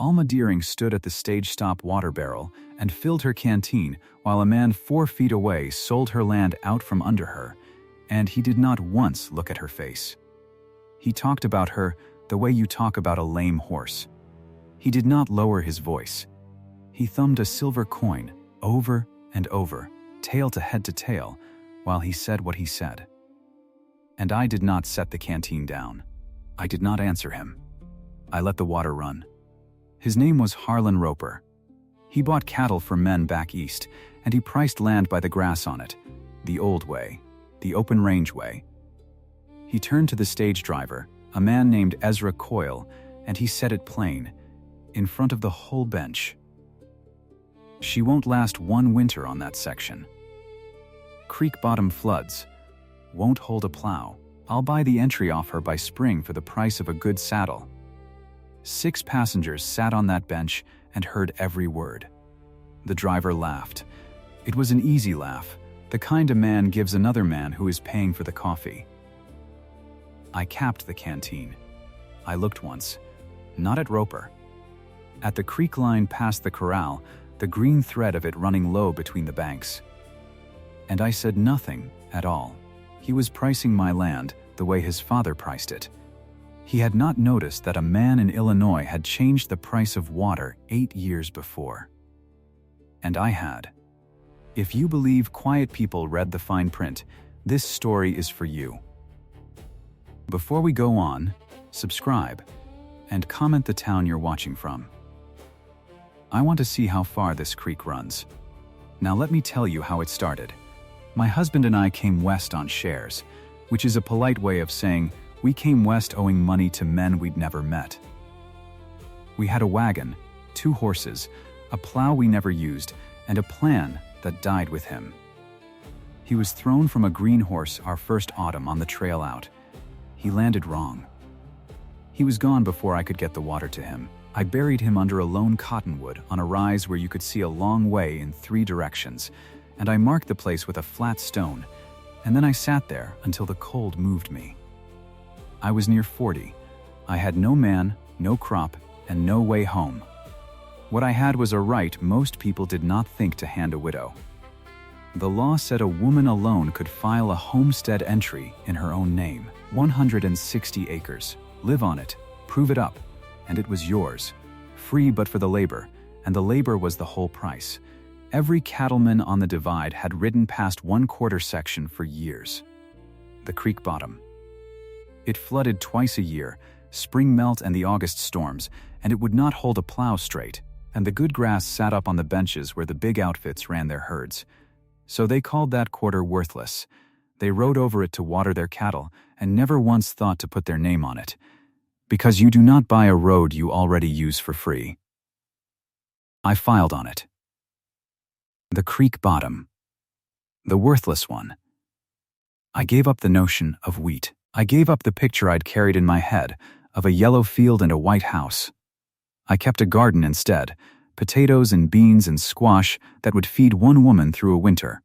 Alma Deering stood at the stage-stop water barrel and filled her canteen while a man 4 feet away sold her land out from under her, and he did not once look at her face. He talked about her the way you talk about a lame horse. He did not lower his voice. He thumbed a silver coin over and over, tail to tail, while he said what he said. And I did not set the canteen down. I did not answer him. I let the water run. His name was Harlan Roper. He bought cattle for men back east, and he priced land by the grass on it, the old way, the open range way. He turned to the stage driver, a man named Ezra Coyle, and he said it plain, in front of the whole bench. She won't last one winter on that section. Creek bottom floods. Won't hold a plow. I'll buy the entry off her by spring for the price of a good saddle. 6 passengers sat on that bench and heard every word. The driver laughed. It was an easy laugh, the kind a man gives another man who is paying for the coffee. I capped the canteen. I looked once, not at Roper. At the creek line past the corral, the green thread of it running low between the banks. And I said nothing at all. He was pricing my land the way his father priced it. He had not noticed that a man in Illinois had changed the price of water 8 years before. And I had. If you believe quiet people read the fine print, this story is for you. Before we go on, subscribe and comment the town you're watching from. I want to see how far this creek runs. Now let me tell you how it started. My husband and I came west on shares, which is a polite way of saying we came west owing money to men we'd never met. We had a wagon, 2 horses, a plow we never used, and a plan that died with him. He was thrown from a green horse our first autumn on the trail out. He landed wrong. He was gone before I could get the water to him. I buried him under a lone cottonwood on a rise where you could see a long way in 3 directions, and I marked the place with a flat stone, and then I sat there until the cold moved me. I was near 40. I had no man, no crop, and no way home. What I had was a right most people did not think to hand a widow. The law said a woman alone could file a homestead entry in her own name, 160 acres, live on it, prove it up, and it was yours, free but for the labor, and the labor was the whole price. Every cattleman on the divide had ridden past 1/4 section for years. The creek bottom. It flooded twice a year, spring melt and the August storms, and it would not hold a plow straight, and the good grass sat up on the benches where the big outfits ran their herds. So they called that quarter worthless. They rode over it to water their cattle and never once thought to put their name on it, because you do not buy a road you already use for free. I filed on it. The creek bottom. The worthless one. I gave up the notion of wheat. I gave up the picture I'd carried in my head of a yellow field and a white house. I kept a garden instead, potatoes and beans and squash that would feed one woman through a winter.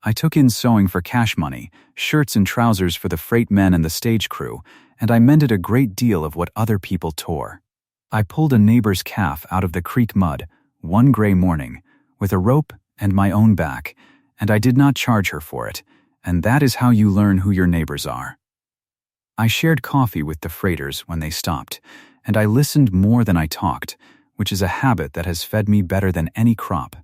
I took in sewing for cash money, shirts and trousers for the freight men and the stage crew, and I mended a great deal of what other people tore. I pulled a neighbor's calf out of the creek mud one gray morning with a rope and my own back, and I did not charge her for it, and that is how you learn who your neighbors are. I shared coffee with the freighters when they stopped, and I listened more than I talked, which is a habit that has fed me better than any crop.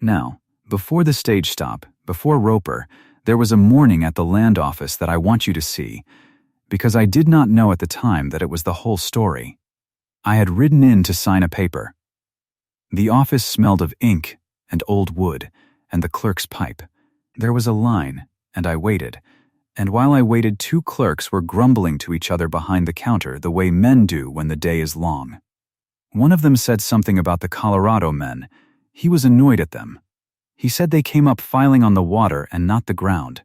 Now, before the stage stop, before Roper, there was a morning at the land office that I want you to see, because I did not know at the time that it was the whole story. I had ridden in to sign a paper. The office smelled of ink and old wood and the clerk's pipe. There was a line, and I waited. And while I waited, 2 clerks were grumbling to each other behind the counter the way men do when the day is long. One of them said something about the Colorado men. He was annoyed at them. He said they came up filing on the water and not the ground.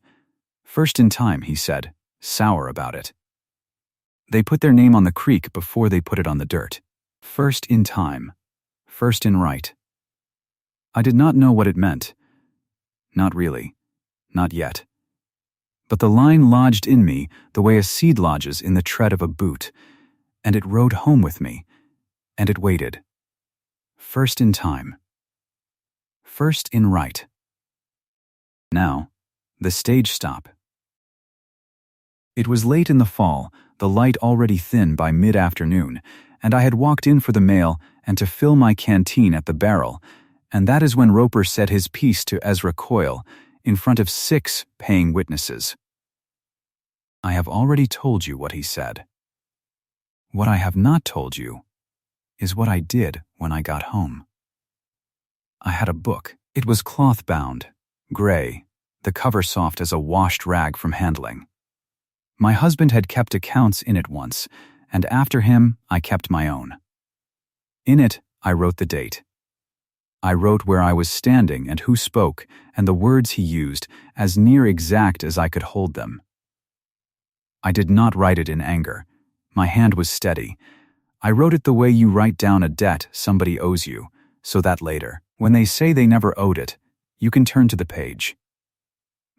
First in time, he said, sour about it. They put their name on the creek before they put it on the dirt. First in time. First in right. I did not know what it meant. Not really. Not yet. But the line lodged in me the way a seed lodges in the tread of a boot, and it rode home with me, and it waited. First in time. First in right. Now, the stage stop. It was late in the fall, the light already thin by mid-afternoon, and I had walked in for the mail and to fill my canteen at the barrel, and that is when Roper said his piece to Ezra Coyle in front of 6 paying witnesses. I have already told you what he said. What I have not told you is what I did when I got home. I had a book. It was cloth-bound, gray, the cover soft as a washed rag from handling. My husband had kept accounts in it once, and after him, I kept my own. In it, I wrote the date. I wrote where I was standing and who spoke, and the words he used, as near exact as I could hold them. I did not write it in anger. My hand was steady. I wrote it the way you write down a debt somebody owes you, so that later, when they say they never owed it, you can turn to the page.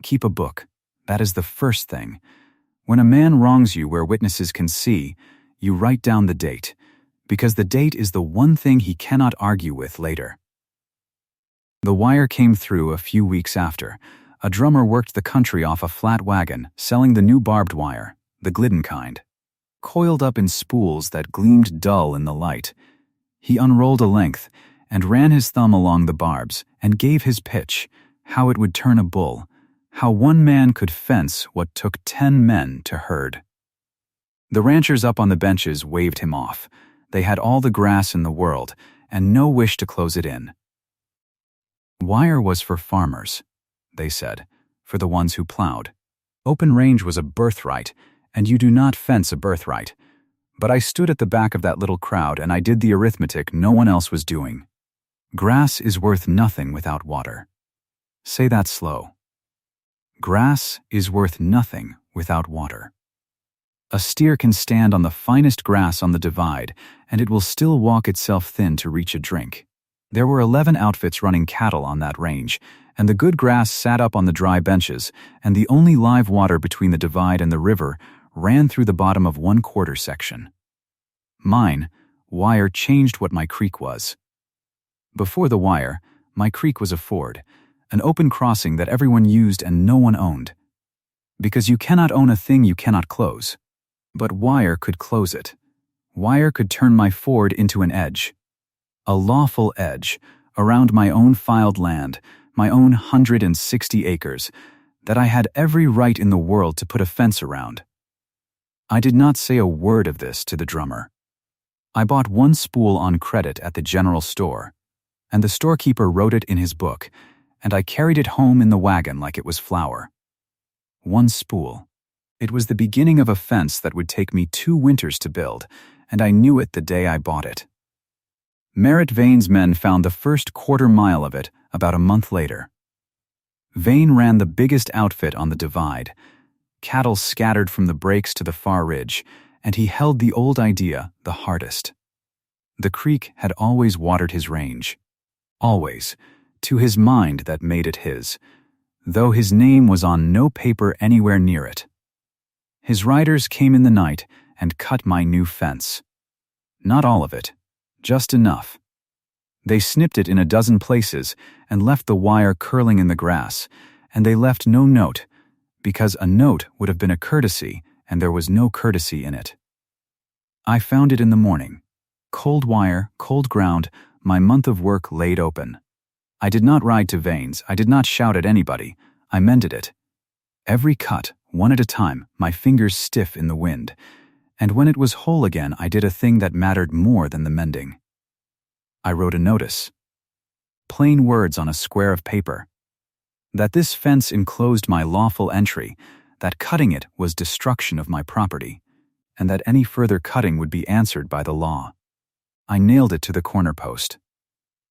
Keep a book. That is the first thing. When a man wrongs you where witnesses can see, you write down the date, because the date is the one thing he cannot argue with later. The wire came through a few weeks after. A drummer worked the country off a flat wagon, selling the new barbed wire, the Glidden kind. Coiled up in spools that gleamed dull in the light. He unrolled a length and ran his thumb along the barbs and gave his pitch, how it would turn a bull, how one man could fence what took 10 men to herd. The ranchers up on the benches waved him off. They had all the grass in the world and no wish to close it in. Wire was for farmers, they said, for the ones who plowed. Open range was a birthright, and you do not fence a birthright. But I stood at the back of that little crowd and I did the arithmetic no one else was doing. Grass is worth nothing without water. Say that slow. Grass is worth nothing without water. A steer can stand on the finest grass on the divide, and it will still walk itself thin to reach a drink. There were 11 outfits running cattle on that range, and the good grass sat up on the dry benches, and the only live water between the divide and the river ran through the bottom of 1/4 section. Mine, wire changed what my creek was. Before the wire, my creek was a ford, an open crossing that everyone used and no one owned. Because you cannot own a thing you cannot close. But wire could close it. Wire could turn my ford into an edge. A lawful edge, around my own filed land, my own 160 acres, that I had every right in the world to put a fence around. I did not say a word of this to the drummer. I bought 1 spool on credit at the general store, and the storekeeper wrote it in his book, and I carried it home in the wagon like it was flour. 1 spool. It was the beginning of a fence that would take me 2 winters to build, and I knew it the day I bought it. Merritt Vane's men found the first 1/4 mile of it about a month later. Vane ran the biggest outfit on the divide. Cattle scattered from the breaks to the far ridge, and he held the old idea the hardest. The creek had always watered his range. Always, to his mind that made it his, though his name was on no paper anywhere near it. His riders came in the night and cut my new fence. Not all of it, just enough. They snipped it in a dozen places and left the wire curling in the grass, and they left no note, because a note would have been a courtesy, and there was no courtesy in it. I found it in the morning. Cold wire, cold ground, my month of work laid open. I did not ride to Vane's, I did not shout at anybody, I mended it. Every cut, one at a time, my fingers stiff in the wind, and when it was whole again I did a thing that mattered more than the mending. I wrote a notice. Plain words on a square of paper. That this fence enclosed my lawful entry, that cutting it was destruction of my property, and that any further cutting would be answered by the law. I nailed it to the corner post.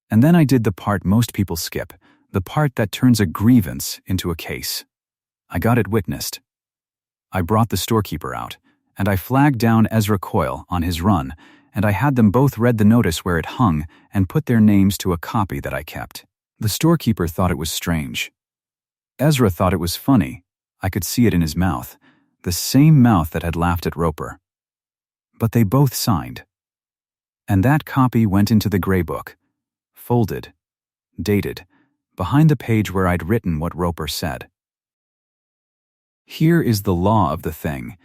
And then I did the part most people skip, the part that turns a grievance into a case. I got it witnessed. I brought the storekeeper out, and I flagged down Ezra Coyle on his run, and I had them both read the notice where it hung and put their names to a copy that I kept. The storekeeper thought it was strange. Ezra thought it was funny. I could see it in his mouth, the same mouth that had laughed at Roper. But they both signed. And that copy went into the gray book, folded, dated, behind the page where I'd written what Roper said. Here is the law of the thing,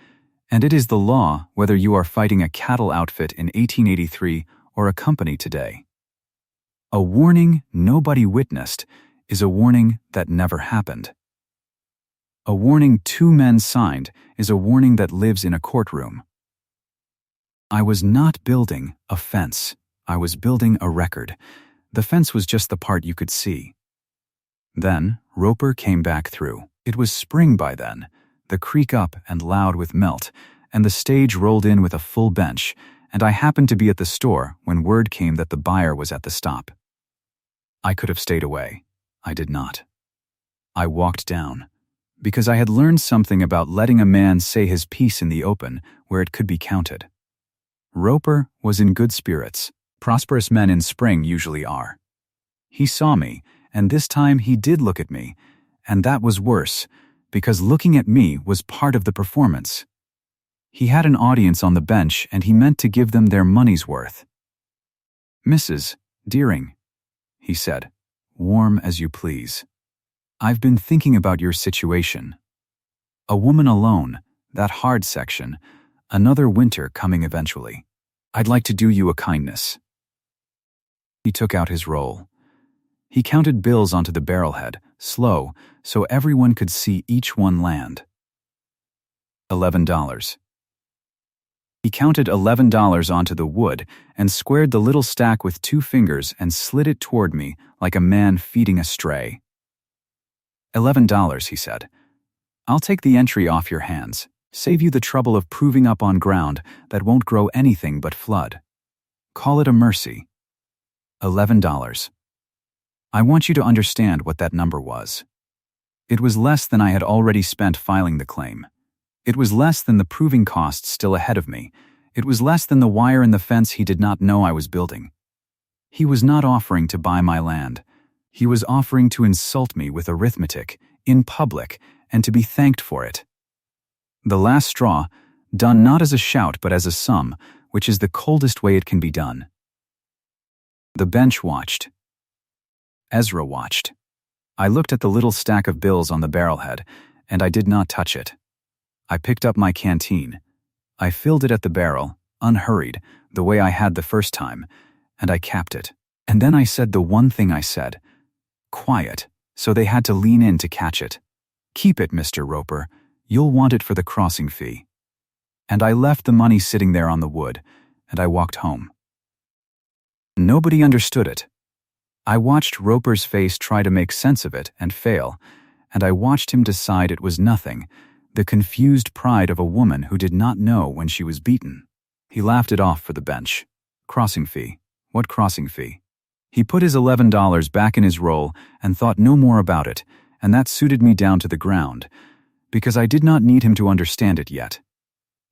and it is the law whether you are fighting a cattle outfit in 1883 or a company today. A warning nobody witnessed is a warning that never happened. A warning 2 men signed is a warning that lives in a courtroom. I was not building a fence. I was building a record. The fence was just the part you could see. Then Roper came back through. It was spring by then, the creek up and loud with melt, and the stage rolled in with a full bench, and I happened to be at the store when word came that the buyer was at the stop. I could have stayed away. I did not. I walked down, because I had learned something about letting a man say his piece in the open where it could be counted. Roper was in good spirits. Prosperous men in spring usually are. He saw me, and this time he did look at me, and that was worse, because looking at me was part of the performance. He had an audience on the bench, and he meant to give them their money's worth. "Mrs. Deering," he said, "warm as you please. I've been thinking about your situation. A woman alone, that hard section, another winter coming eventually. I'd like to do you a kindness." He took out his roll. He counted bills onto the barrelhead, slow, so everyone could see each one land. $11. He counted $11 onto the wood and squared the little stack with 2 fingers and slid it toward me like a man feeding a stray. $11, he said. "I'll take the entry off your hands, save you the trouble of proving up on ground that won't grow anything but flood. Call it a mercy. $11. I want you to understand what that number was. It was less than I had already spent filing the claim. It was less than the proving costs still ahead of me. It was less than the wire in the fence he did not know I was building. He was not offering to buy my land. He was offering to insult me with arithmetic, in public, and to be thanked for it. The last straw, done not as a shout but as a sum, which is the coldest way it can be done. The bench watched. Ezra watched. I looked at the little stack of bills on the barrelhead, and I did not touch it. I picked up my canteen. I filled it at the barrel, unhurried, the way I had the first time, and I capped it. And then I said the one thing I said. Quiet, so they had to lean in to catch it. "Keep it, Mr. Roper. You'll want it for the crossing fee." And I left the money sitting there on the wood, and I walked home. Nobody understood it. I watched Roper's face try to make sense of it and fail, and I watched him decide it was nothing, the confused pride of a woman who did not know when she was beaten. He laughed it off for the bench. Crossing fee. What crossing fee? He put his $11 back in his roll and thought no more about it, and that suited me down to the ground, because I did not need him to understand it yet.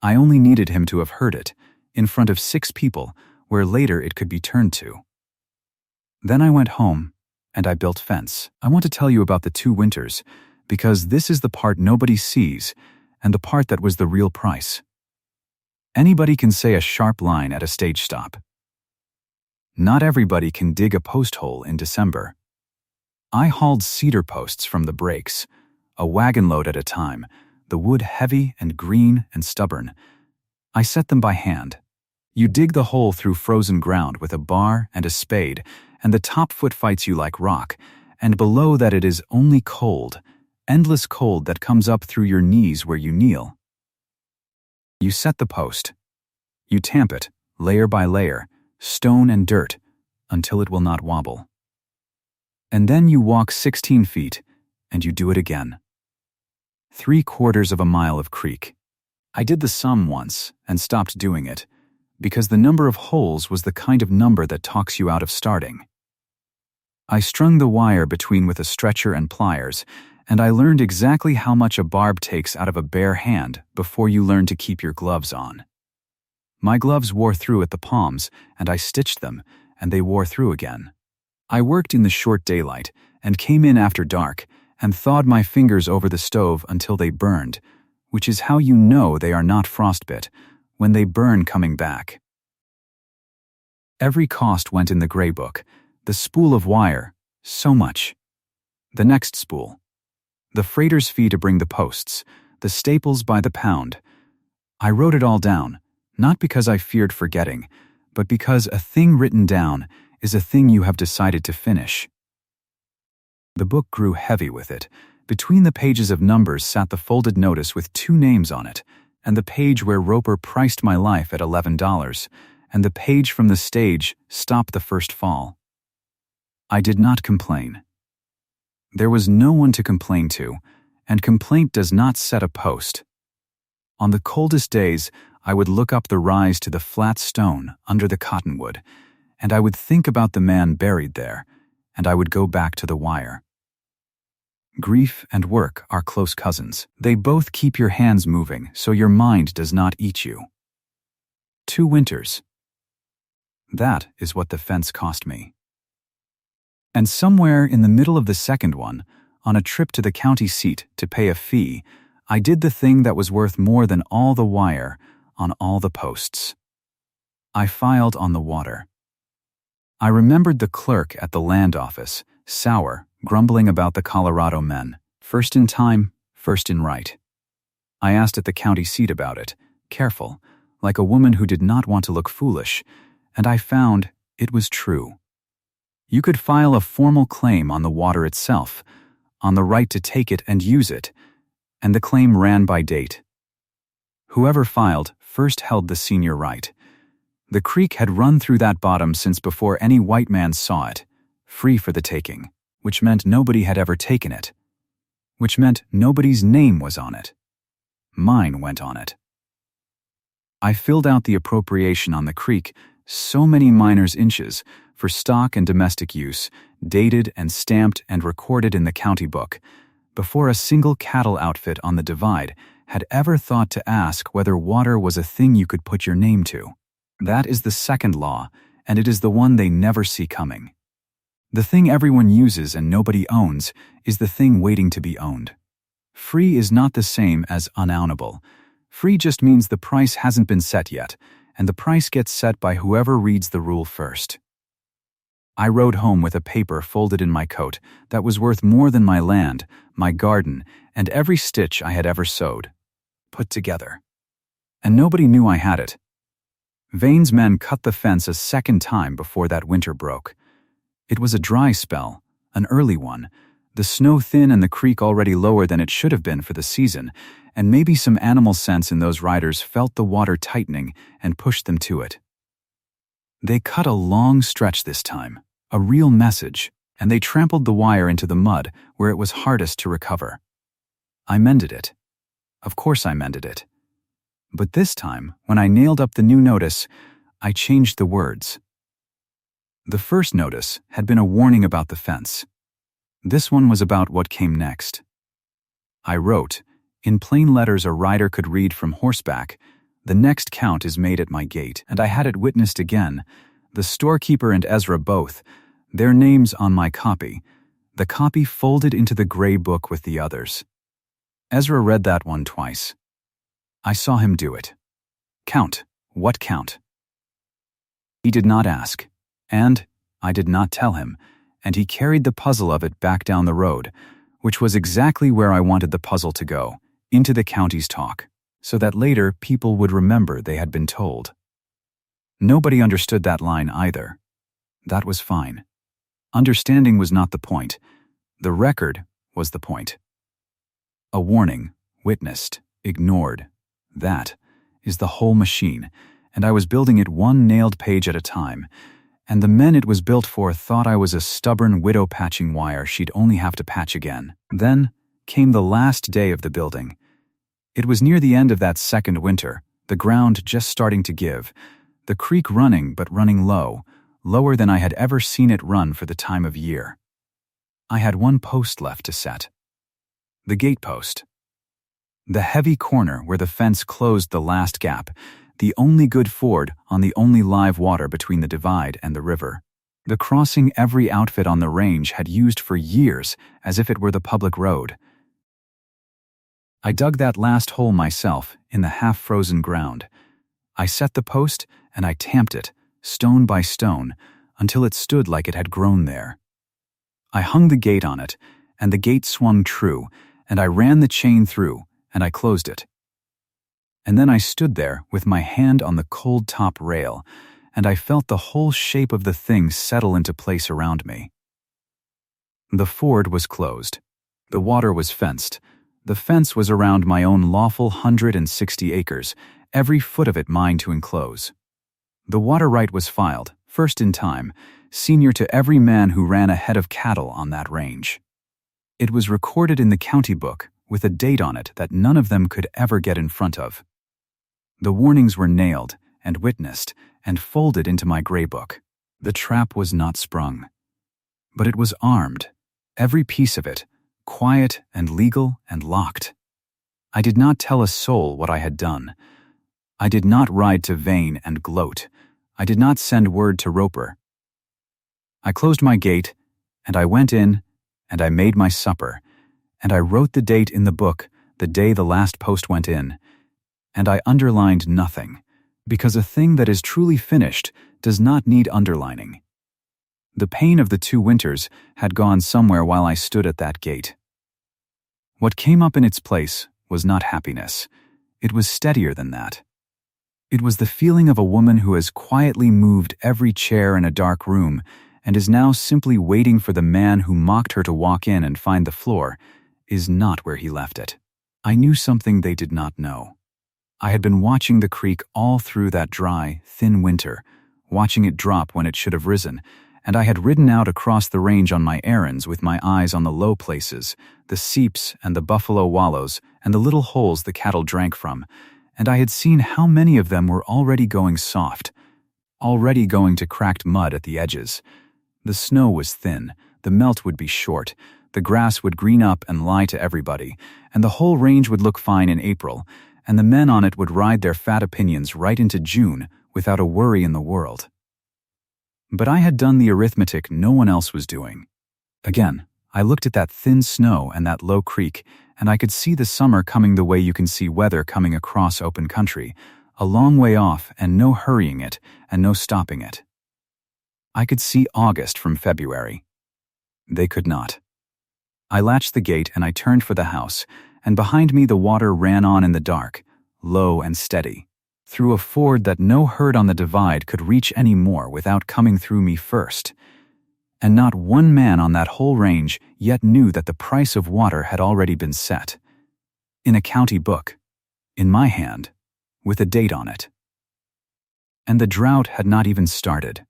I only needed him to have heard it, in front of 6 people, where later it could be turned to. Then I went home, and I built fence. I want to tell you about the 2 winters, because this is the part nobody sees, and the part that was the real price. Anybody can say a sharp line at a stage stop. Not everybody can dig a post hole in December. I hauled cedar posts from the breaks, a wagon load at a time, the wood heavy and green and stubborn. I set them by hand. You dig the hole through frozen ground with a bar and a spade, and the top foot fights you like rock, and below that it is only cold, endless cold that comes up through your knees where you kneel. You set the post. You tamp it, layer by layer, stone and dirt, until it will not wobble. And then you walk 16 feet, and you do it again. 3/4 of a mile of creek. I did the sum once, and stopped doing it, because the number of holes was the kind of number that talks you out of starting. I strung the wire between with a stretcher and pliers, and I learned exactly how much a barb takes out of a bare hand before you learn to keep your gloves on. My gloves wore through at the palms, and I stitched them, and they wore through again. I worked in the short daylight, and came in after dark, and thawed my fingers over the stove until they burned, which is how you know they are not frostbit, when they burn coming back. Every cost went in the gray book. The spool of wire, so much. The next spool. The freighter's fee to bring the posts. The staples by the pound. I wrote it all down, not because I feared forgetting, but because a thing written down is a thing you have decided to finish. The book grew heavy with it. Between the pages of numbers sat the folded notice with 2 names on it, and the page where Roper priced my life at $11, and the page from the stage, Stop the First Fall. I did not complain. There was no one to complain to, and complaint does not set a post. On the coldest days, I would look up the rise to the flat stone under the cottonwood, and I would think about the man buried there, and I would go back to the wire. Grief and work are close cousins. They both keep your hands moving so your mind does not eat you. 2 winters. That is what the fence cost me. And somewhere in the middle of the second one, on a trip to the county seat to pay a fee, I did the thing that was worth more than all the wire on all the posts. I filed on the water. I remembered the clerk at the land office, sour, grumbling about the Colorado men, first in time, first in right. I asked at the county seat about it, careful, like a woman who did not want to look foolish, and I found it was true. You could file a formal claim on the water itself, on the right to take it and use it, and the claim ran by date. Whoever filed first held the senior right. The creek had run through that bottom since before any white man saw it, free for the taking, which meant nobody had ever taken it, which meant nobody's name was on it. Mine went on it. I filled out the appropriation on the creek, so many miners' inches, for stock and domestic use, dated and stamped and recorded in the county book, before a single cattle outfit on the divide had ever thought to ask whether water was a thing you could put your name to. That is the second law, and it is the one they never see coming. The thing everyone uses and nobody owns is the thing waiting to be owned. Free is not the same as unownable. Free just means the price hasn't been set yet, and the price gets set by whoever reads the rule first. I rode home with a paper folded in my coat that was worth more than my land, my garden, and every stitch I had ever sewed, put together. And nobody knew I had it. Vane's men cut the fence a second time before that winter broke. It was a dry spell, an early one, the snow thin and the creek already lower than it should have been for the season, and maybe some animal sense in those riders felt the water tightening and pushed them to it. They cut a long stretch this time, a real message, and they trampled the wire into the mud where it was hardest to recover. I mended it. Of course I mended it. But this time, when I nailed up the new notice, I changed the words. The first notice had been a warning about the fence. This one was about what came next. I wrote, in plain letters a rider could read from horseback, "The next count is made at my gate," and I had it witnessed again, the storekeeper and Ezra both, their names on my copy, the copy folded into the gray book with the others. Ezra read that one twice. I saw him do it. Count. What count? He did not ask, and I did not tell him, and he carried the puzzle of it back down the road, which was exactly where I wanted the puzzle to go, into the county's talk, so that later people would remember they had been told. Nobody understood that line either. That was fine. Understanding was not the point. The record was the point. A warning, witnessed, ignored. That is the whole machine, and I was building it one nailed page at a time, and the men it was built for thought I was a stubborn widow patching wire she'd only have to patch again. Then came the last day of the building. It was near the end of that second winter, the ground just starting to give, the creek running but running low, lower than I had ever seen it run for the time of year. I had one post left to set. The gate post. The heavy corner where the fence closed the last gap, the only good ford on the only live water between the divide and the river. The crossing every outfit on the range had used for years as if it were the public road. I dug that last hole myself in the half-frozen ground. I set the post and I tamped it, stone by stone, until it stood like it had grown there. I hung the gate on it, and the gate swung true, and I ran the chain through, and I closed it. And then I stood there with my hand on the cold top rail, and I felt the whole shape of the thing settle into place around me. The ford was closed. The water was fenced. The fence was around my own lawful 160 acres, every foot of it mine to enclose. The water right was filed, first in time, senior to every man who ran a head of cattle on that range. It was recorded in the county book with a date on it that none of them could ever get in front of. The warnings were nailed and witnessed and folded into my gray book. The trap was not sprung. But it was armed, every piece of it, quiet and legal and locked. I did not tell a soul what I had done. I did not ride to Vane and gloat. I did not send word to Roper. I closed my gate, and I went in, and I made my supper, and I wrote the date in the book the day the last post went in, and I underlined nothing, because a thing that is truly finished does not need underlining. The pain of the 2 winters had gone somewhere while I stood at that gate. What came up in its place was not happiness. It was steadier than that. It was the feeling of a woman who has quietly moved every chair in a dark room and is now simply waiting for the man who mocked her to walk in and find the floor is not where he left it. I knew something they did not know. I had been watching the creek all through that dry, thin winter, watching it drop when it should have risen, and I had ridden out across the range on my errands with my eyes on the low places, the seeps and the buffalo wallows and the little holes the cattle drank from, and I had seen how many of them were already going soft, already going to cracked mud at the edges. The snow was thin, the melt would be short, the grass would green up and lie to everybody, and the whole range would look fine in April, and the men on it would ride their fat opinions right into June without a worry in the world. But I had done the arithmetic no one else was doing. Again, I looked at that thin snow and that low creek, and I could see the summer coming the way you can see weather coming across open country, a long way off and no hurrying it and no stopping it. I could see August from February. They could not. I latched the gate and I turned for the house, and behind me the water ran on in the dark, low and steady, through a ford that no herd on the divide could reach any more without coming through me first. And not one man on that whole range yet knew that the price of water had already been set. In a county book, in my hand, with a date on it. And the drought had not even started.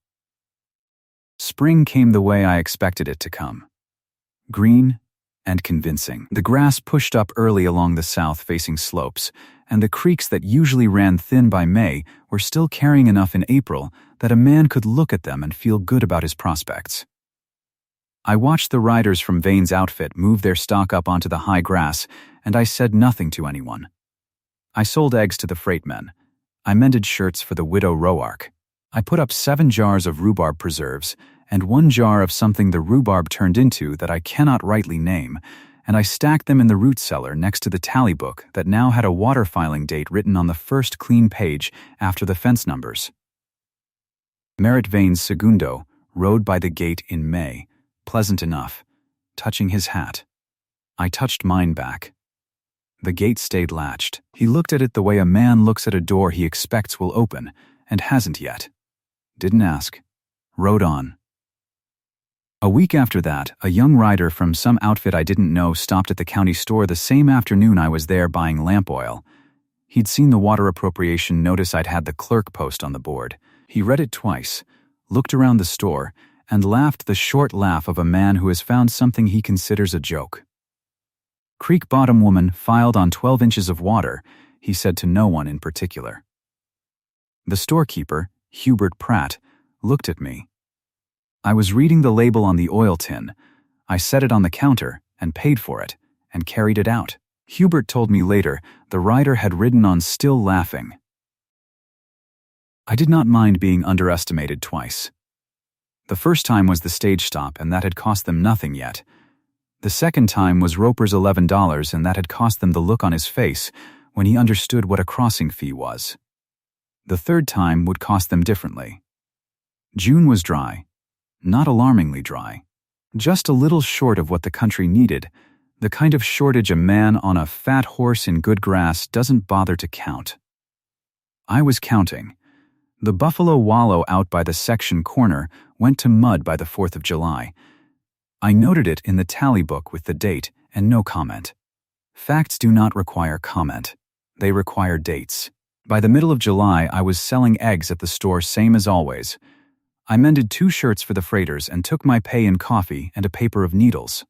Spring came the way I expected it to come. Green and convincing. The grass pushed up early along the south-facing slopes, and the creeks that usually ran thin by May were still carrying enough in April that a man could look at them and feel good about his prospects. I watched the riders from Vane's outfit move their stock up onto the high grass, and I said nothing to anyone. I sold eggs to the freight men. I mended shirts for the widow Roark. I put up 7 jars of rhubarb preserves, and 1 jar of something the rhubarb turned into that I cannot rightly name, and I stacked them in the root cellar next to the tally book that now had a water filing date written on the first clean page after the fence numbers. Merritt Vane's segundo rode by the gate in May, pleasant enough, touching his hat. I touched mine back. The gate stayed latched. He looked at it the way a man looks at a door he expects will open, and hasn't yet. Didn't ask. Rode on. A week after that, a young rider from some outfit I didn't know stopped at the county store the same afternoon I was there buying lamp oil. He'd seen the water appropriation notice I'd had the clerk post on the board. He read it twice, looked around the store, and laughed the short laugh of a man who has found something he considers a joke. Creek bottom woman filed on 12 inches of water, he said to no one in particular. The storekeeper, Hubert Pratt, looked at me. I was reading the label on the oil tin. I set it on the counter and paid for it and carried it out. Hubert told me later the rider had ridden on still laughing. I did not mind being underestimated twice. The first time was the stage stop, and that had cost them nothing yet. The second time was Roper's $11, and that had cost them the look on his face when he understood what a crossing fee was. The third time would cost them differently. June was dry, not alarmingly dry, just a little short of what the country needed, the kind of shortage a man on a fat horse in good grass doesn't bother to count. I was counting. The buffalo wallow out by the section corner went to mud by the 4th of July. I noted it in the tally book with the date and no comment. Facts do not require comment. They require dates. By the middle of July, I was selling eggs at the store same as always. I mended 2 shirts for the freighters and took my pay in coffee and a paper of needles.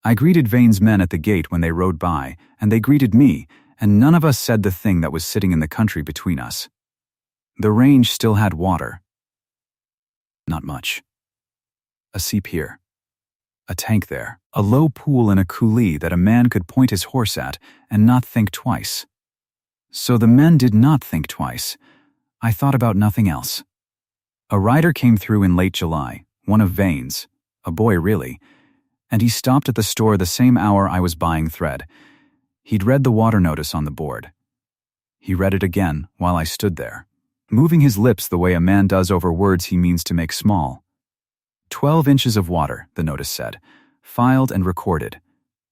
I greeted Vane's men at the gate when they rode by, and they greeted me, and none of us said the thing that was sitting in the country between us. The range still had water. Not much. A seep here. A tank there. A low pool and a coulee that a man could point his horse at and not think twice. So the men did not think twice. I thought about nothing else. A rider came through in late July, one of Vane's, a boy really, and he stopped at the store the same hour I was buying thread. He'd read the water notice on the board. He read it again while I stood there, moving his lips the way a man does over words he means to make small. 12 inches of water, the notice said, filed and recorded,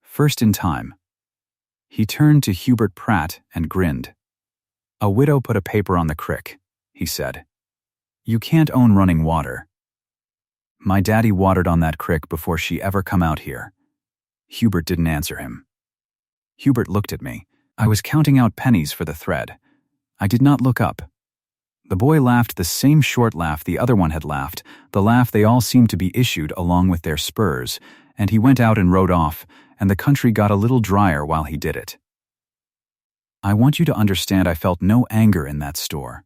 first in time. He turned to Hubert Pratt and grinned. A widow put a paper on the crick, he said. You can't own running water. My daddy watered on that crick before she ever come out here. Hubert didn't answer him. Hubert looked at me. I was counting out pennies for the thread. I did not look up. The boy laughed the same short laugh the other one had laughed, the laugh they all seemed to be issued along with their spurs, and he went out and rode off, and the country got a little drier while he did it. I want you to understand I felt no anger in that store.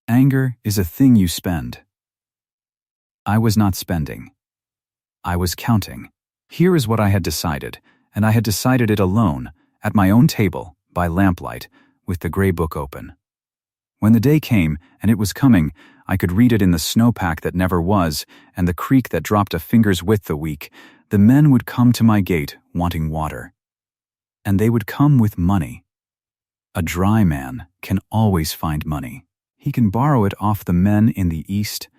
Anger is a thing you spend. I was not spending. I was counting. Here is what I had decided, and I had decided it alone, at my own table, by lamplight, with the gray book open. When the day came, and it was coming, I could read it in the snowpack that never was, and the creek that dropped a finger's width a week. The men would come to my gate wanting water. And they would come with money. A dry man can always find money. He can borrow it off the men in the east,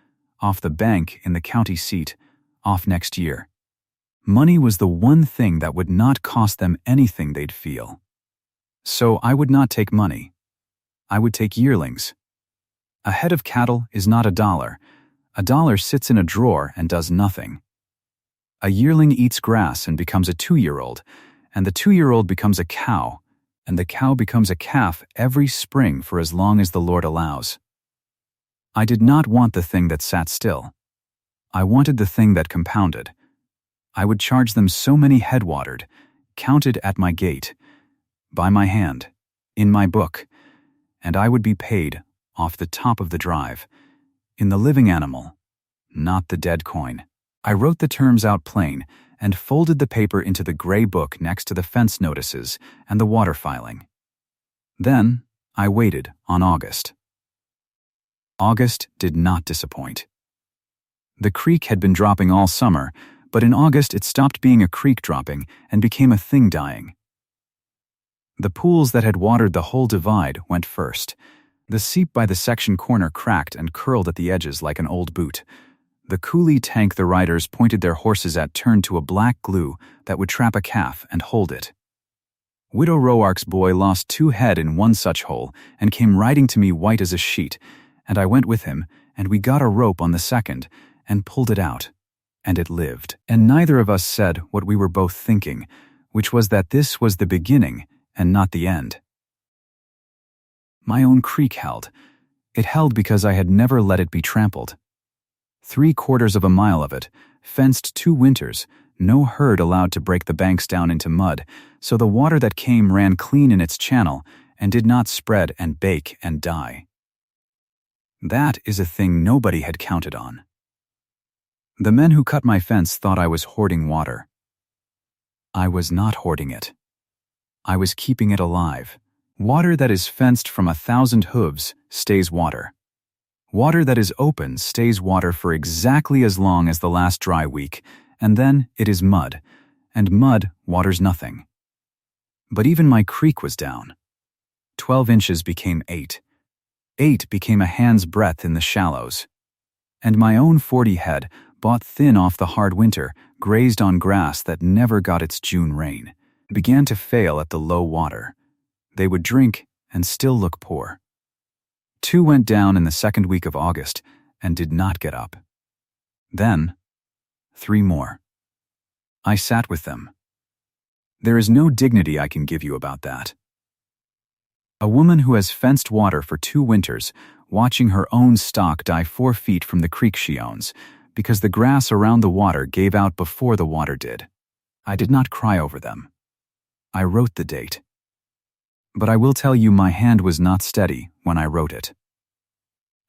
off the bank in the county seat, off next year. Money was the one thing that would not cost them anything they'd feel. So I would not take money. I would take yearlings. A head of cattle is not $1. $1 sits in a drawer and does nothing. A yearling eats grass and becomes a 2-year-old, and the 2-year-old becomes a cow, and the cow becomes a calf every spring for as long as the Lord allows. I did not want the thing that sat still. I wanted the thing that compounded. I would charge them so many head-watered, counted at my gate, by my hand, in my book, and I would be paid off the top of the drive, in the living animal, not the dead coin. I wrote the terms out plain and folded the paper into the gray book next to the fence notices and the water filing. Then I waited on August. August did not disappoint. The creek had been dropping all summer, but in August it stopped being a creek dropping and became a thing dying. The pools that had watered the whole divide went first. The seep by the section corner cracked and curled at the edges like an old boot. The coulee tank the riders pointed their horses at turned to a black glue that would trap a calf and hold it. Widow Roark's boy lost 2 head in one such hole and came riding to me white as a sheet, and I went with him, and we got a rope on the second and pulled it out, and it lived. And neither of us said what we were both thinking, which was that this was the beginning and not the end. My own creek held. It held because I had never let it be trampled. 3/4 of a mile of it, fenced 2 winters, no herd allowed to break the banks down into mud, so the water that came ran clean in its channel and did not spread and bake and die. That is a thing nobody had counted on. The men who cut my fence thought I was hoarding water. I was not hoarding it. I was keeping it alive. Water that is fenced from 1,000 hooves stays water. Water that is open stays water for exactly as long as the last dry week, and then it is mud, and mud waters nothing. But even my creek was down. 12 inches became 8. 8 became a hand's breadth in the shallows. And my own 40 head, bought thin off the hard winter, grazed on grass that never got its June rain, began to fail at the low water. They would drink and still look poor. 2 went down in the second week of August and did not get up. Then, 3 more. I sat with them. There is no dignity I can give you about that. A woman who has fenced water for 2 winters, watching her own stock die 4 feet from the creek she owns, because the grass around the water gave out before the water did. I did not cry over them. I wrote the date. But I will tell you my hand was not steady when I wrote it.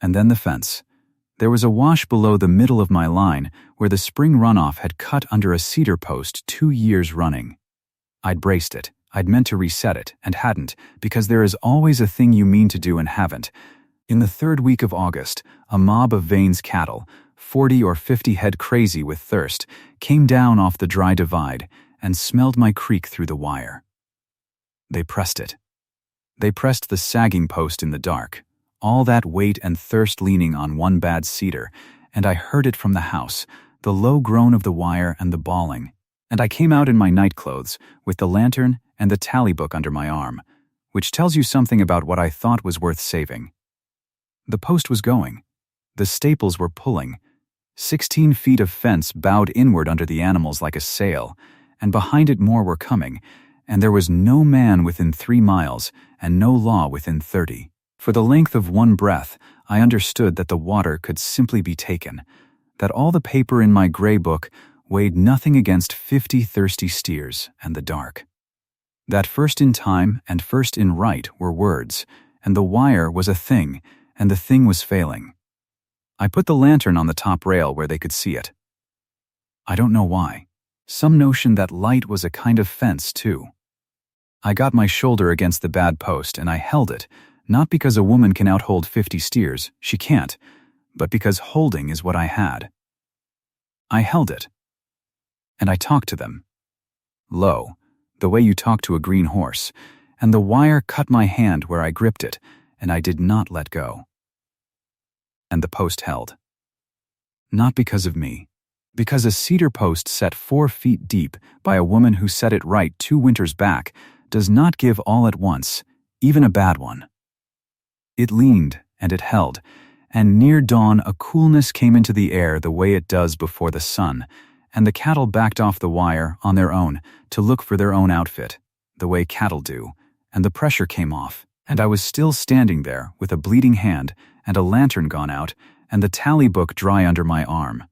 And then the fence. There was a wash below the middle of my line where the spring runoff had cut under a cedar post 2 years running. I'd braced it. I'd meant to reset it, and hadn't, because there is always a thing you mean to do and haven't. In the 3rd week of August, a mob of Vane's cattle, 40 or 50 head crazy with thirst, came down off the dry divide and smelled my creek through the wire. They pressed it. They pressed the sagging post in the dark, all that weight and thirst leaning on one bad cedar, and I heard it from the house, the low groan of the wire and the bawling. And I came out in my nightclothes, with the lantern and the tally book under my arm, which tells you something about what I thought was worth saving. The post was going. The staples were pulling. 16 feet of fence bowed inward under the animals like a sail, and behind it more were coming, and there was no man within 3 miles, and no law within 30. For the length of one breath, I understood that the water could simply be taken, that all the paper in my gray book weighed nothing against 50 thirsty steers and the dark. That first in time and first in right were words, and the wire was a thing, and the thing was failing. I put the lantern on the top rail where they could see it. I don't know why. Some notion that light was a kind of fence, too. I got my shoulder against the bad post and I held it, not because a woman can outhold 50 steers, she can't, but because holding is what I had. I held it. And I talked to them. Low, the way you talk to a green horse, and the wire cut my hand where I gripped it, and I did not let go. And the post held. Not because of me, because a cedar post set 4 feet deep by a woman who set it right 2 winters back does not give all at once, even a bad one. It leaned, and it held, and near dawn a coolness came into the air the way it does before the sun, and the cattle backed off the wire on their own to look for their own outfit, the way cattle do, and the pressure came off, and I was still standing there with a bleeding hand and a lantern gone out and the tally book dry under my arm.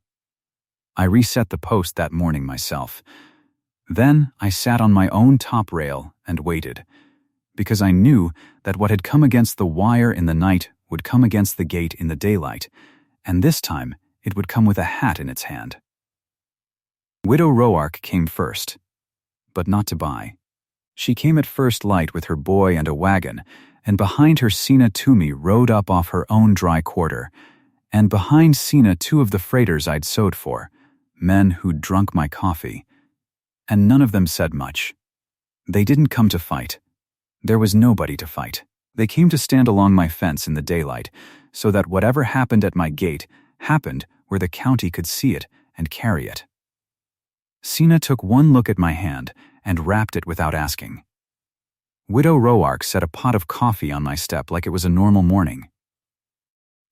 I reset the post that morning myself. Then I sat on my own top rail and waited, because I knew that what had come against the wire in the night would come against the gate in the daylight, and this time it would come with a hat in its hand. Widow Roark came first, but not to buy. She came at first light with her boy and a wagon, and behind her Sina Toomey rode up off her own dry quarter, and behind Sina 2 of the freighters I'd sewed for, men who'd drunk my coffee, and none of them said much. They didn't come to fight. There was nobody to fight. They came to stand along my fence in the daylight, so that whatever happened at my gate happened where the county could see it and carry it. Sina took one look at my hand and wrapped it without asking. Widow Roark set a pot of coffee on my step like it was a normal morning.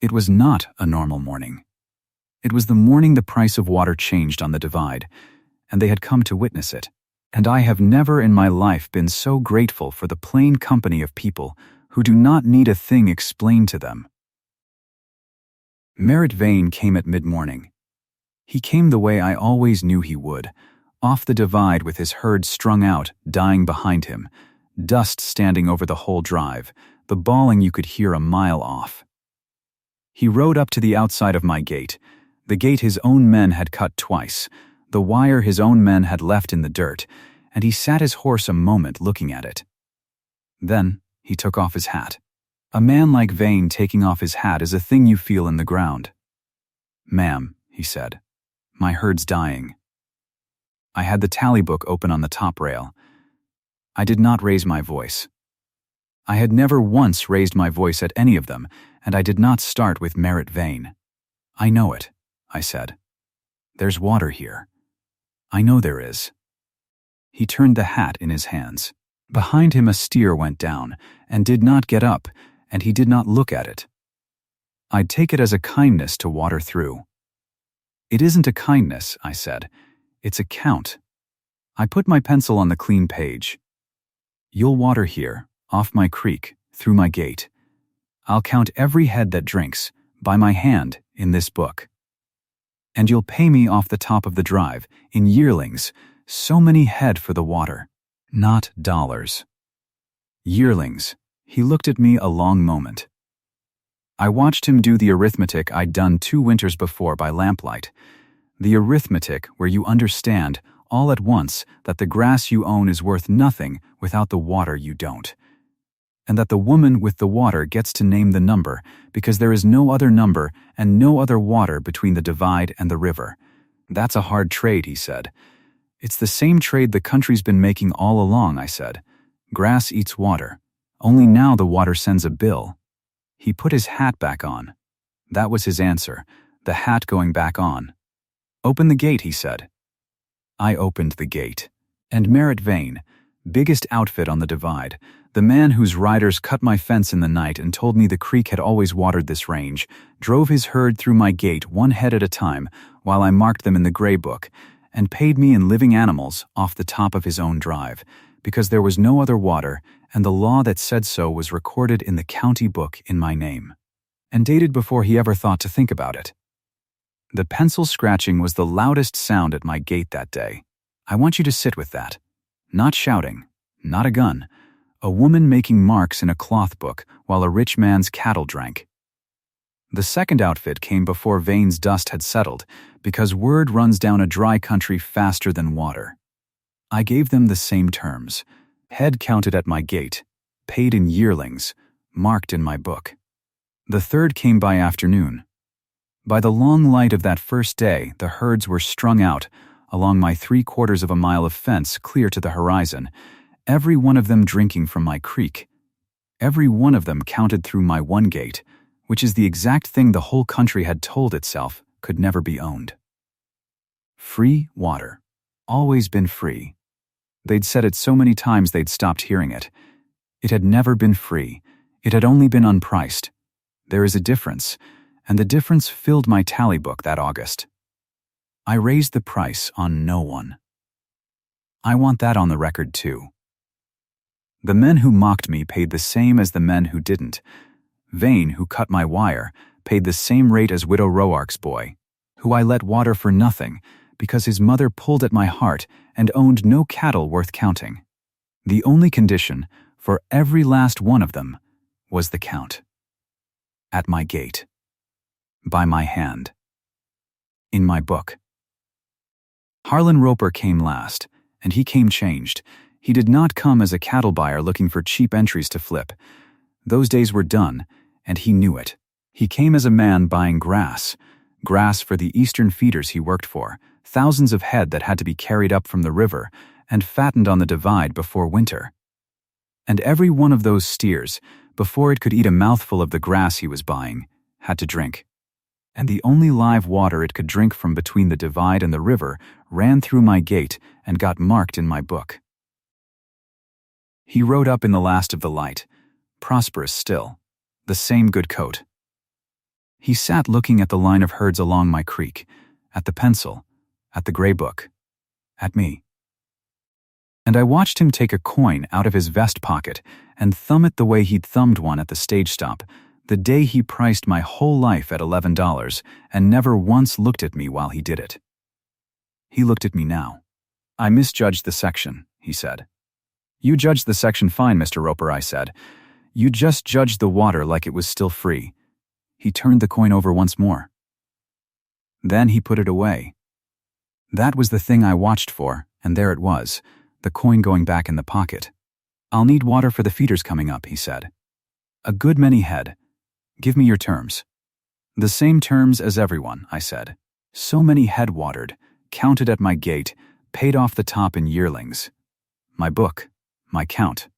It was not a normal morning. It was the morning the price of water changed on the divide, and they had come to witness it. And I have never in my life been so grateful for the plain company of people who do not need a thing explained to them. Merritt Vane came at mid-morning. He came the way I always knew he would, off the divide with his herd strung out, dying behind him, dust standing over the whole drive, the bawling you could hear a mile off. He rode up to the outside of my gate, the gate his own men had cut twice, the wire his own men had left in the dirt, and he sat his horse a moment looking at it. Then he took off his hat. A man like Vane taking off his hat is a thing you feel in the ground. "Ma'am," he said, "my herd's dying." I had the tally book open on the top rail. I did not raise my voice. I had never once raised my voice at any of them, and I did not start with Merritt Vane. I know it, I said. There's water here. I know there is. He turned the hat in his hands. Behind him a steer went down, and did not get up, and he did not look at it. I'd take it as a kindness to water through. It isn't a kindness, I said. It's a count. I put my pencil on the clean page. You'll water here, off my creek, through my gate. I'll count every head that drinks, by my hand, in this book. And you'll pay me off the top of the drive, in yearlings, so many head for the water, not dollars. Yearlings. He looked at me a long moment. I watched him do the arithmetic I'd done 2 winters before by lamplight. The arithmetic where you understand, all at once, that the grass you own is worth nothing without the water you don't. And that the woman with the water gets to name the number because there is no other number and no other water between the divide and the river. That's a hard trade, he said. It's the same trade the country's been making all along, I said. Grass eats water. Only now the water sends a bill. He put his hat back on. That was his answer, the hat going back on. Open the gate, he said. I opened the gate. And Merritt Vane, biggest outfit on the divide, the man whose riders cut my fence in the night and told me the creek had always watered this range, drove his herd through my gate 1 head at a time while I marked them in the gray book, and paid me in living animals off the top of his own drive, because there was no other water, and the law that said so was recorded in the county book in my name, and dated before he ever thought to think about it. The pencil scratching was the loudest sound at my gate that day. I want you to sit with that. Not shouting, not a gun, a woman making marks in a cloth book while a rich man's cattle drank. The second outfit came before Vane's dust had settled, because word runs down a dry country faster than water. I gave them the same terms. Head counted at my gate, paid in yearlings, marked in my book. The third came by afternoon. By the long light of that first day, the herds were strung out along my 3/4 of a mile of fence clear to the horizon, every one of them drinking from my creek. Every one of them counted through my one gate, which is the exact thing the whole country had told itself could never be owned. Free water. Always been free. They'd said it so many times they'd stopped hearing it. It had never been free. It had only been unpriced. There is a difference, and the difference filled my tally book that August. I raised the price on no one. I want that on the record too. The men who mocked me paid the same as the men who didn't. Vane, who cut my wire, paid the same rate as Widow Roark's boy, who I let water for nothing because his mother pulled at my heart and owned no cattle worth counting. The only condition, for every last one of them, was the count. At my gate. By my hand. In my book. Harlan Roper came last, and he came changed. He did not come as a cattle buyer looking for cheap entries to flip. Those days were done, and he knew it. He came as a man buying grass for the eastern feeders he worked for, thousands of head that had to be carried up from the river and fattened on the divide before winter. And every one of those steers, before it could eat a mouthful of the grass he was buying, had to drink. And the only live water it could drink from between the divide and the river ran through my gate and got marked in my book. He rode up in the last of the light, prosperous still, the same good coat. He sat looking at the line of herds along my creek, at the pencil, at the gray book, at me. And I watched him take a coin out of his vest pocket and thumb it the way he'd thumbed one at the stage stop, the day he priced my whole life at $11 and never once looked at me while he did it. He looked at me now. I misjudged the section, he said. You judged the section fine, Mr. Roper, I said. You just judged the water like it was still free. He turned the coin over once more. Then he put it away. That was the thing I watched for, and there it was, the coin going back in the pocket. I'll need water for the feeders coming up, he said. A good many head. Give me your terms. The same terms as everyone, I said. So many head watered, counted at my gate, paid off the top in yearlings. My book, my count.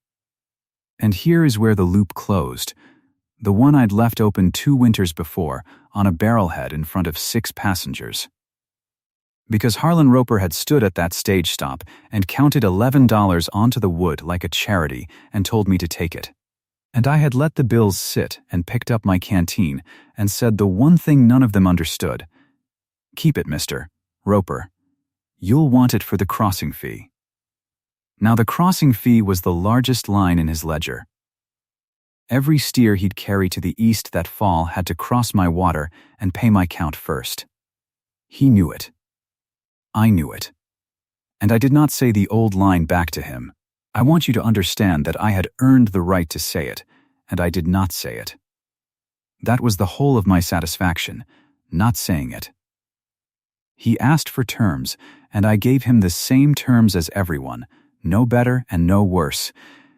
And here is where the loop closed. The one I'd left open 2 winters before, on a barrelhead in front of 6 passengers. Because Harlan Roper had stood at that stage stop and counted $11 onto the wood like a charity and told me to take it. And I had let the bills sit and picked up my canteen and said the one thing none of them understood. "Keep it, Mr. Roper. You'll want it for the crossing fee." Now the crossing fee was the largest line in his ledger. Every steer he'd carry to the east that fall had to cross my water and pay my count first. He knew it. I knew it. And I did not say the old line back to him. I want you to understand that I had earned the right to say it, and I did not say it. That was the whole of my satisfaction, not saying it. He asked for terms, and I gave him the same terms as everyone, no better and no worse,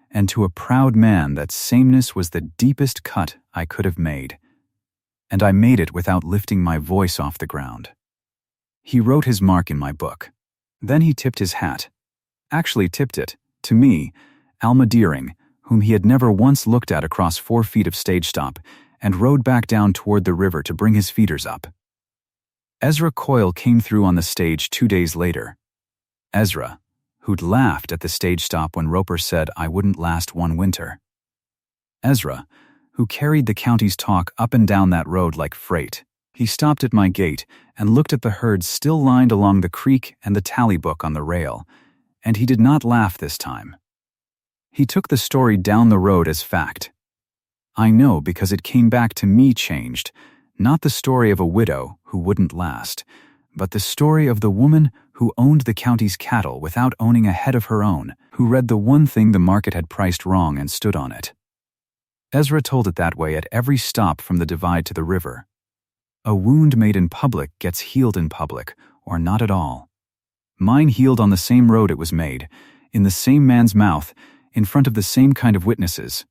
and to a proud man that sameness was the deepest cut I could have made. And I made it without lifting my voice off the ground. He wrote his mark in my book. Then he tipped his hat. Actually tipped it, to me, Alma Deering, whom he had never once looked at across 4 feet of stage stop, and rode back down toward the river to bring his feeders up. Ezra Coyle came through on the stage 2 days later. Ezra, who'd laughed at the stage stop when Roper said I wouldn't last 1 winter. Ezra, who carried the county's talk up and down that road like freight. He stopped at my gate and looked at the herd still lined along the creek and the tally book on the rail, and he did not laugh this time. He took the story down the road as fact. I know because it came back to me changed, not the story of a widow who wouldn't last, but the story of the woman who owned the county's cattle without owning a head of her own, who read the one thing the market had priced wrong and stood on it. Ezra told it that way at every stop from the divide to the river. A wound made in public gets healed in public, or not at all. Mine healed on the same road it was made, in the same man's mouth, in front of the same kind of witnesses.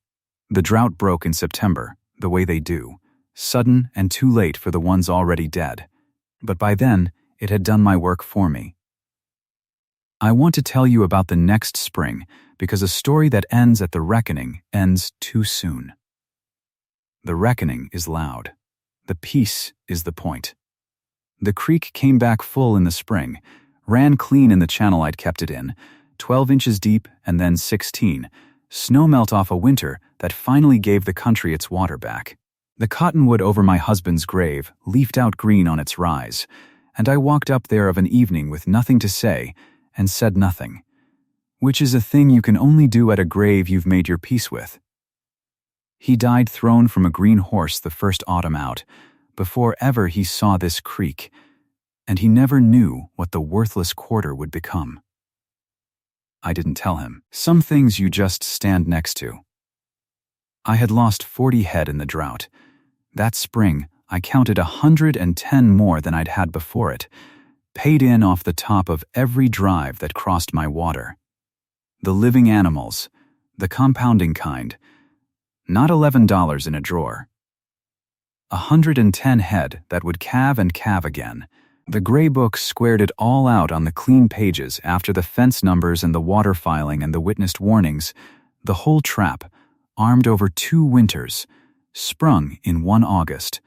The drought broke in September, the way they do, sudden and too late for the ones already dead. But by then, it had done my work for me. I want to tell you about the next spring, because a story that ends at the reckoning ends too soon. The reckoning is loud. The peace is the point. The creek came back full in the spring, ran clean in the channel I'd kept it in, 12 inches deep and then 16, snowmelt off a winter that finally gave the country its water back. The cottonwood over my husband's grave leafed out green on its rise, and I walked up there of an evening with nothing to say and said nothing, which is a thing you can only do at a grave you've made your peace with. He died thrown from a green horse the first autumn out, before ever he saw this creek, and he never knew what the worthless quarter would become. I didn't tell him. Some things you just stand next to. I had lost 40 head in the drought. That spring, I counted 110 more than I'd had before it, paid in off the top of every drive that crossed my water. The living animals, the compounding kind, not $11 in a drawer. 110 head that would calve and calve again. The gray book squared it all out on the clean pages after the fence numbers and the water filing and the witnessed warnings, the whole trap, armed over 2 winters, sprung in 1 August,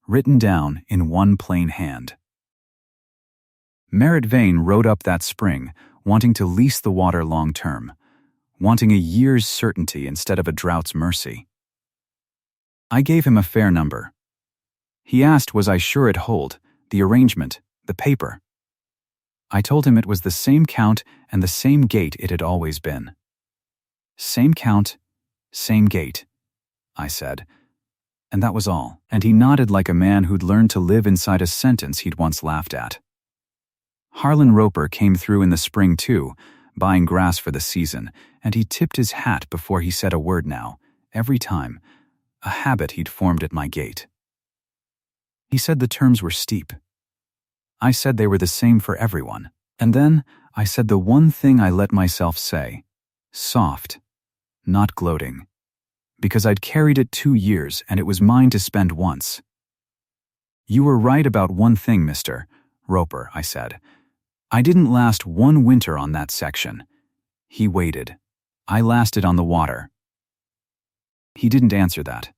written down in 1 plain hand. Merritt Vane rode up that spring, wanting to lease the water long term, wanting a year's certainty instead of a drought's mercy. I gave him a fair number. He asked was I sure it'd hold, the arrangement, the paper. I told him it was the same count and the same gate it had always been. Same count, same gate, I said, and that was all, and he nodded like a man who'd learned to live inside a sentence he'd once laughed at. Harlan Roper came through in the spring too, buying grass for the season, and he tipped his hat before he said a word now, every time, a habit he'd formed at my gate. He said the terms were steep. I said they were the same for everyone, and then I said the one thing I let myself say, soft, not gloating, because I'd carried it 2 years and it was mine to spend once. You were right about one thing, Mr. Roper, I said. I didn't last 1 winter on that section. He waited. I lasted on the water. He didn't answer that.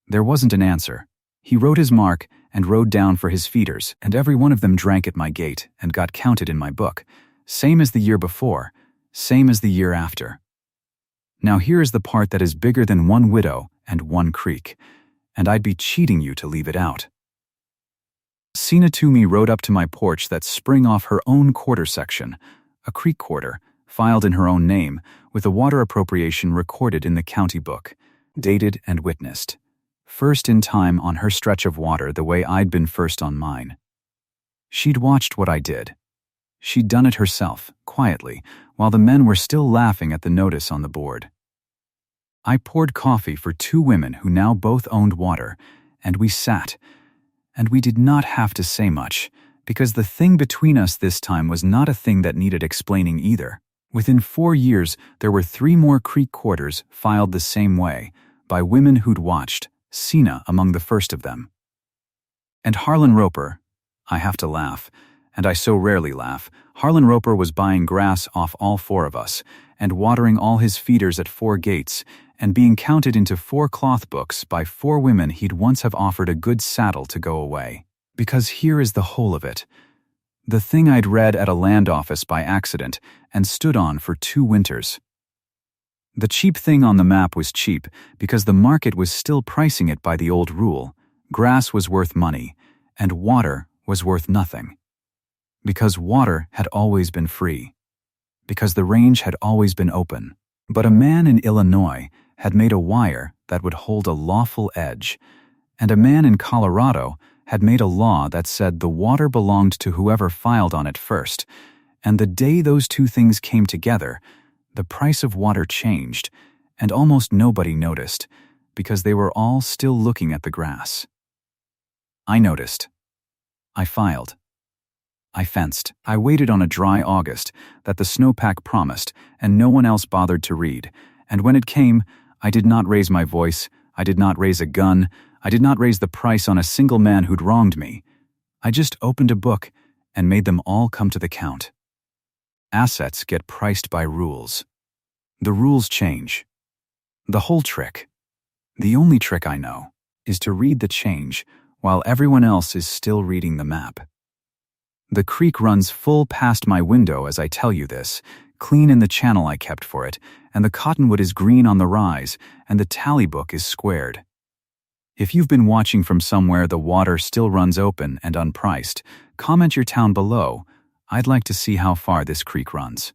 There wasn't an answer. He wrote his mark and rode down for his feeders, and every one of them drank at my gate and got counted in my book, same as the year before, same as the year after. Now here is the part that is bigger than one widow and one creek, and I'd be cheating you to leave it out. Sina Toomey rode up to my porch that sprang off her own quarter section, a creek quarter, filed in her own name, with a water appropriation recorded in the county book, dated and witnessed. First in time on her stretch of water the way I'd been first on mine. She'd watched what I did. She'd done it herself, quietly, while the men were still laughing at the notice on the board. I poured coffee for two women who now both owned water, and we sat. And we did not have to say much, because the thing between us this time was not a thing that needed explaining either. Within 4 years, there were 3 more creek quarters filed the same way, by women who'd watched, Sina among the first of them. And Harlan Roper, I have to laugh, and I so rarely laugh, Harlan Roper was buying grass off all 4 of us, and watering all his feeders at 4 gates, and being counted into 4 cloth books by 4 women he'd once have offered a good saddle to go away. Because here is the whole of it. The thing I'd read at a land office by accident and stood on for 2 winters. The cheap thing on the map was cheap because the market was still pricing it by the old rule. Grass was worth money, and water was worth nothing. Because water had always been free. Because the range had always been open. But a man in Illinois had made a wire that would hold a lawful edge, and a man in Colorado had made a law that said the water belonged to whoever filed on it first, and the day those 2 things came together, the price of water changed, and almost nobody noticed, because they were all still looking at the grass. I noticed. I filed. I fenced. I waited on a dry August that the snowpack promised, and no one else bothered to read, and when it came, I did not raise my voice, I did not raise a gun, I did not raise the price on a single man who'd wronged me. I just opened a book and made them all come to the count. Assets get priced by rules. The rules change. The whole trick, the only trick I know, is to read the change while everyone else is still reading the map. The creek runs full past my window as I tell you this, clean in the channel I kept for it, and the cottonwood is green on the rise, and the tally book is squared. If you've been watching from somewhere the water still runs open and unpriced, comment your town below. I'd like to see how far this creek runs.